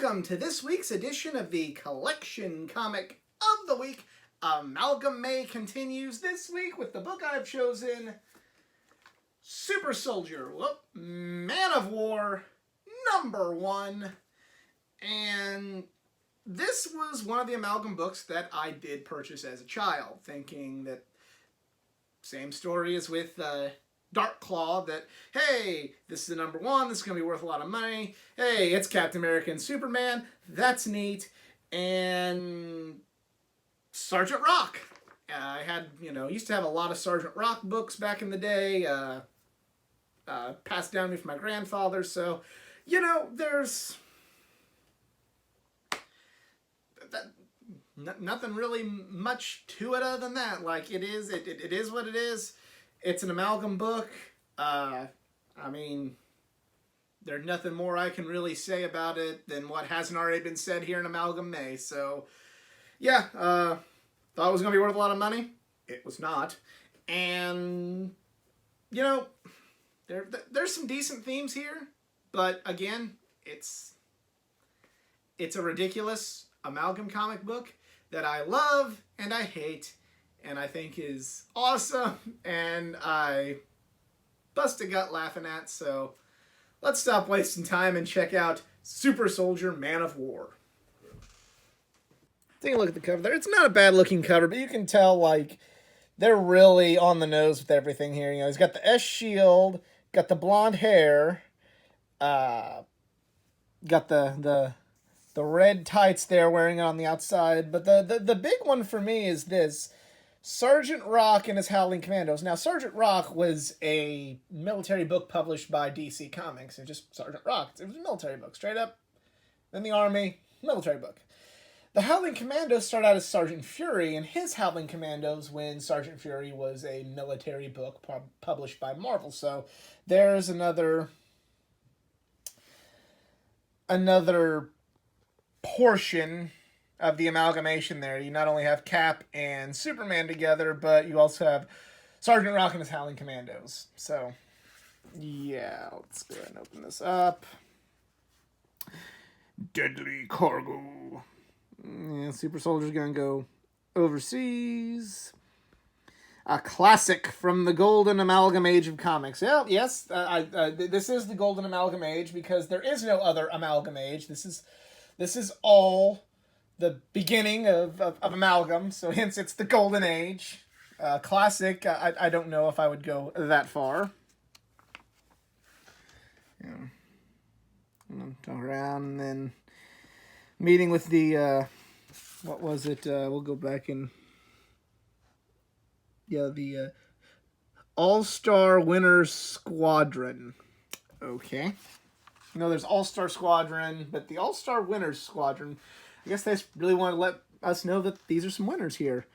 welcome to this week's edition of the Collection Comic of the Week. Amalgam May continues this week with the book I've chosen, Super Soldier, Man of War, #1. And this was one of the Amalgam books that I did purchase as a child, thinking that same story as with Dark Claw, that, hey, this is the #1, this is going to be worth a lot of money. Hey, it's Captain America and Superman. That's neat. And Sergeant Rock. I had, used to have a lot of Sergeant Rock books back in the day, passed down to me from my grandfather. So, there's nothing really much to it other than that. Like, it is what it is. It's an Amalgam book. There's nothing more I can really say about it than what hasn't already been said here in Amalgam May. So, yeah, thought it was going to be worth a lot of money. It was not. And, there's some decent themes here. But, again, it's a ridiculous Amalgam comic book that I love and I hate and I think is awesome and I bust a gut laughing at. So let's stop wasting time and check out Super Soldier, Man of War. Take a look at the cover there. It's not a bad looking cover, but you can tell, like, they're really on the nose with everything here. He's got the S shield, got the blonde hair, got the red tights there, wearing it on the outside. But the big one for me is this: Sergeant Rock and his Howling Commandos. Now, Sergeant Rock was a military book published by DC Comics. It was just Sergeant Rock. It was a military book, straight up. In the Army, military book. The Howling Commandos started out as Sergeant Fury and his Howling Commandos when Sergeant Fury was a military book published by Marvel. So there's another portion of the amalgamation there. You not only have Cap and Superman together, but you also have Sergeant Rock and his Howling Commandos. So, yeah, let's go ahead and open this up. Deadly cargo. Yeah, Super Soldier's gonna go overseas. A classic from the golden amalgam age of comics. Yeah, yes, this is the golden amalgam age because there is no other amalgam age. This is all the beginning of amalgam, so hence it's the golden age. Classic, I don't know if I would go that far. Yeah. Turn around and then meeting with the, what was it? We'll go back and, the All-Star Winners Squadron. Okay. There's All-Star Squadron, but the All-Star Winners Squadron, I guess they really want to let us know that these are some winners here.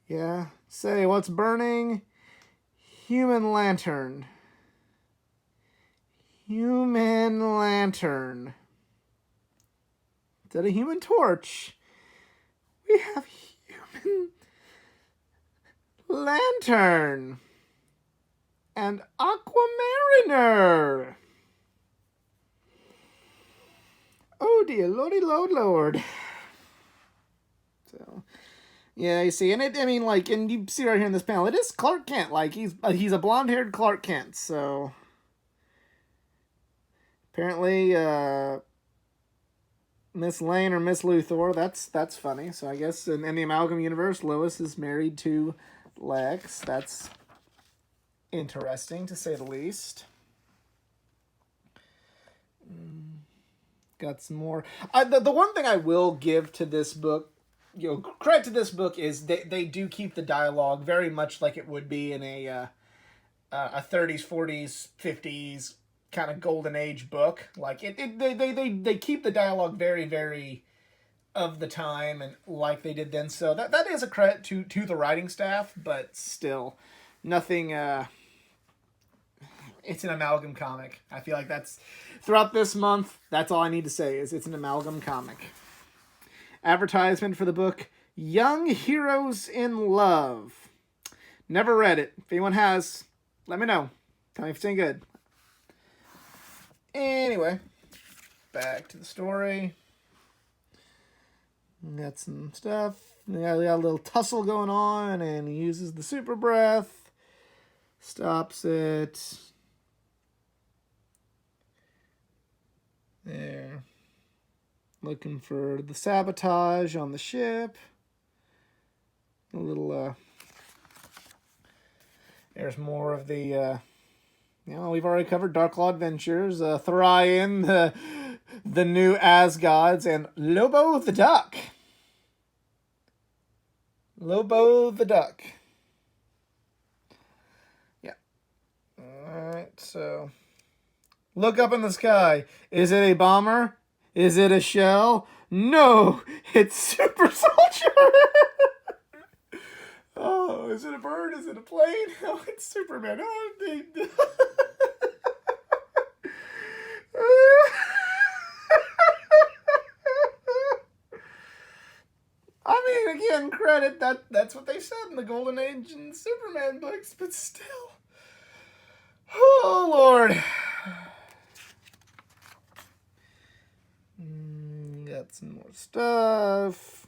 Yeah. Say, what's burning? Human Lantern. Human Lantern. Is that a Human Torch? We have Human Lantern. And Aquamariner. Oh dear, lordy lord. So, yeah, you see, and and you see right here in this panel, it is Clark Kent. Like, he's a blonde-haired Clark Kent. So, apparently, Miss Lane or Miss Luthor, that's funny. So I guess in the Amalgam universe, Lois is married to Lex. That's interesting, to say the least. Got some more. The one thing I will give to this book, credit to this book, is they do keep the dialogue very much like it would be in a 30s, 40s, 50s kind of golden age book. Like they keep the dialogue very, very of the time and like they did then. So that is a credit to the writing staff, but still nothing. It's an Amalgam comic. I feel like that's throughout this month. That's all I need to say is it's an Amalgam comic. Advertisement for the book Young Heroes in Love. Never read it. If anyone has, let me know. Tell me if it's any good. Anyway, back to the story. Got some stuff. Got a little tussle going on, and he uses the super breath. Stops it. There. Looking for the sabotage on the ship. A little, there's more of the, we've already covered Darklaw Adventures, Thorian, the new Asgods, and Lobo the Duck. Lobo the Duck. Yeah. Alright, so... Look up in the sky. Is it a bomber? Is it a shell? No! It's Super Soldier! Oh, is it a bird? Is it a plane? Oh, it's Superman. Oh, I mean, again, credit, that's what they said in the Golden Age and Superman books, but still. Oh, Lord. Got some more stuff.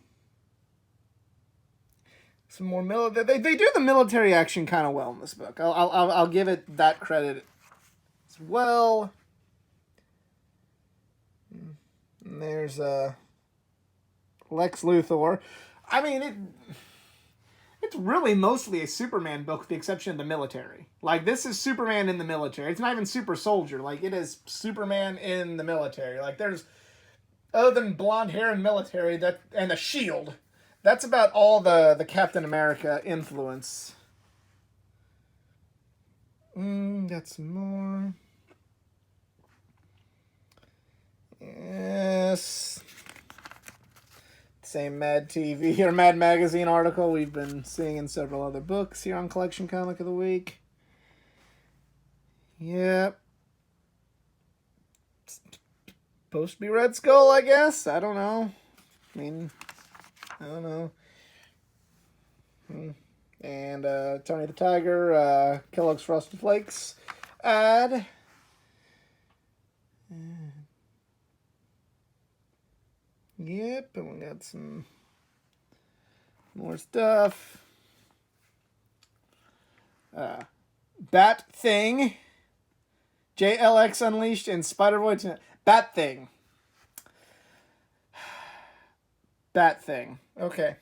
Some more military. They do the military action kind of well in this book. I'll give it that credit as well. And there's Lex Luthor. I mean, it's really mostly a Superman book with the exception of the military. Like, this is Superman in the military. It's not even Super Soldier. Like, it is Superman in the military. Like, there's, other than blonde hair and military, and a shield, that's about all the Captain America influence. Got some more. Yes. Same Mad TV or Mad Magazine article we've been seeing in several other books here on Collection Comic of the Week. Yep. Supposed to be Red Skull, I guess. I don't know. I mean, I don't know. And Tony the Tiger, Kellogg's Frosted Flakes ad. Yep, and we got some more stuff. Bat Thing. JLX Unleashed and Spider-Boy. Bat Thing. Bat Thing. Okay.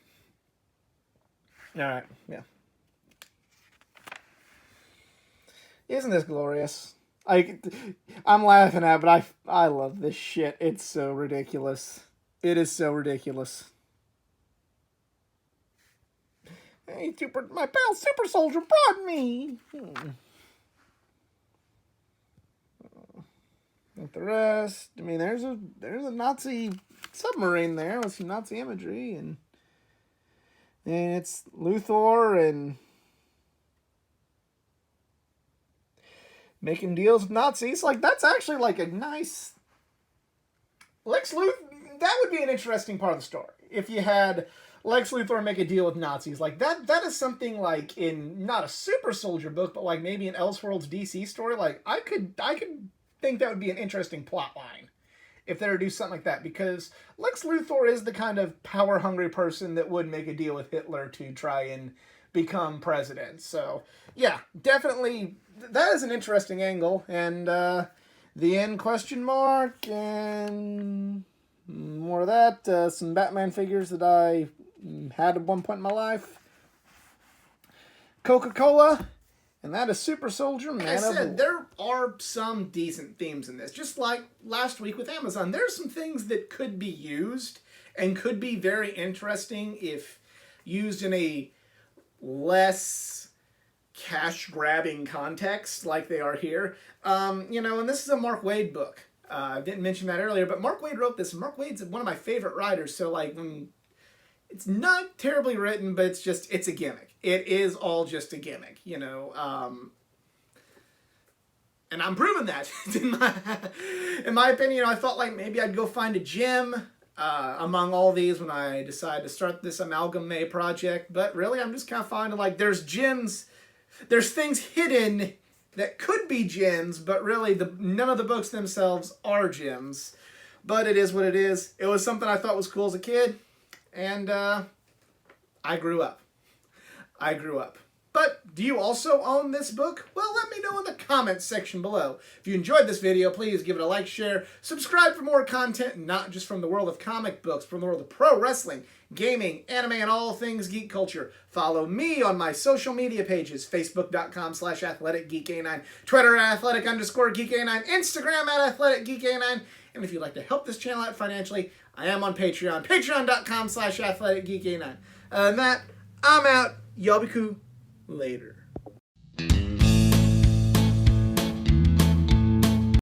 Alright, yeah. Isn't this glorious? I'm laughing at it, but I love this shit. It's so ridiculous. It is so ridiculous. Hey, my pal Super Soldier brought me. With the rest, I mean, there's a Nazi submarine there with some Nazi imagery, and it's Luthor and making deals with Nazis. Like, that's actually like a nice Lex Luthor. That would be an interesting part of the story if you had Lex Luthor make a deal with Nazis. Like, that is something like in not a Super Soldier book, but like maybe an Elseworlds DC story. Like, I could think that would be an interesting plot line if they were to do something like that, because Lex Luthor is the kind of power hungry person that would make a deal with Hitler to try and become president. So yeah, definitely that is an interesting angle. And the end question mark, and more of that. Some Batman figures that I had at one point in my life. Coca-Cola. And that is Super Soldier, Man of War. Like I said, there are some decent themes in this. Just like last week with Amazon, there's some things that could be used and could be very interesting if used in a less cash-grabbing context like they are here. And this is a Mark Waid book. I didn't mention that earlier, but Mark Waid wrote this. Mark Waid's one of my favorite writers, so like it's not terribly written, but it's a gimmick. It is all just a gimmick, and I'm proving that. In my opinion, I thought like maybe I'd go find a gem among all these when I decided to start this Amalgam May project, but really I'm just kind of finding like there's gems, there's things hidden that could be gems, but really none of the books themselves are gems. But it is what it is. It was something I thought was cool as a kid. And I grew up. But do you also own this book? Well, let me know in the comments section below. If you enjoyed this video, please give it a like, share, subscribe for more content, not just from the world of comic books, from the world of pro wrestling, gaming, anime, and all things geek culture. Follow me on my social media pages, facebook.com/athleticgeekA9, Twitter @athletic_geekA9, Instagram @athleticgeekA9. And if you'd like to help this channel out financially, I am on Patreon, patreon.com/athleticgeekA9. Other than that, I'm out. Y'all be cool. Later.